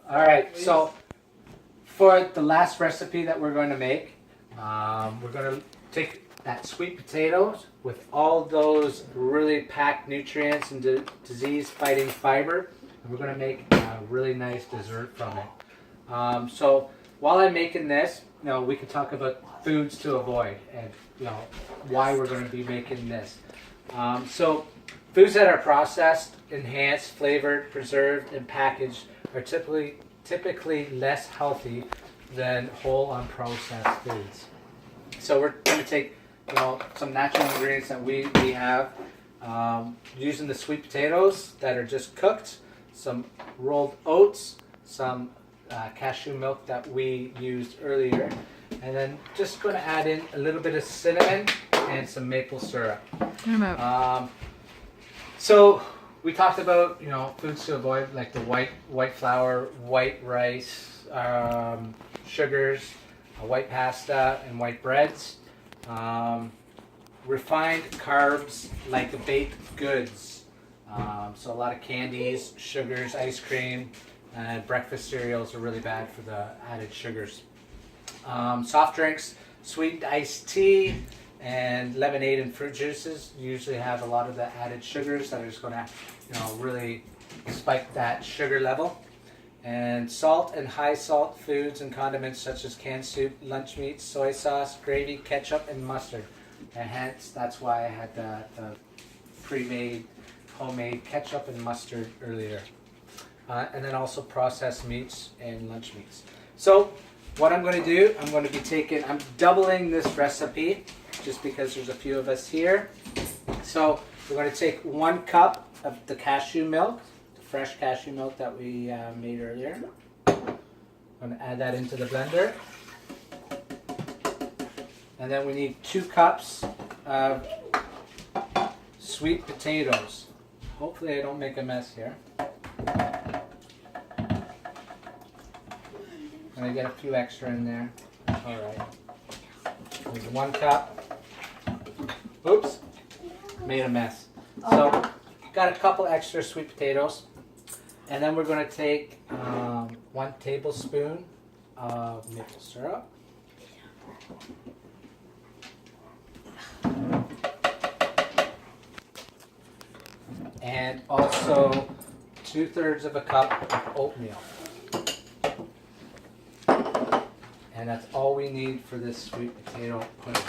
All right, so for the last recipe that we're going to make, we're going to take that sweet potatoes with all those really packed nutrients and disease-fighting fiber, and we're going to make a really nice dessert from it. So while I'm making this, we could talk about foods to avoid and why we're going to be making this. So foods that are processed, enhanced, flavored, preserved, and packaged are typically less healthy than whole unprocessed foods. So we're going to take some natural ingredients that we have, using the sweet potatoes that are just cooked, some rolled oats, some cashew milk that we used earlier, and then just going to add in a little bit of cinnamon and some maple syrup. So we talked about foods to avoid, like the white flour, white rice, sugars, white pasta, and white breads. Refined carbs like baked goods. So a lot of candies, sugars, ice cream, and breakfast cereals are really bad for the added sugars. Soft drinks, sweetened iced tea, and lemonade and fruit juices usually have a lot of the added sugars that are just going to really spike that sugar level. And salt and high salt foods and condiments such as canned soup, lunch meat, soy sauce, gravy, ketchup, and mustard. And hence, that's why I had the pre-made homemade ketchup and mustard earlier. And then also processed meats and lunch meats. So what I'm going to do, I'm doubling this recipe just because there's a few of us here. So we're going to take 1 cup of the cashew milk, the fresh cashew milk that we made earlier. I'm going to add that into the blender. And then we need 2 cups of sweet potatoes. Hopefully I don't make a mess here. I'm going to get a few extra in there. Alright. There's 1 cup. Oops. Made a mess. So, got a couple extra sweet potatoes. And then we're going to take 1 tablespoon of maple syrup. And also 2/3 of a cup of oatmeal. And that's all we need for this sweet potato pudding.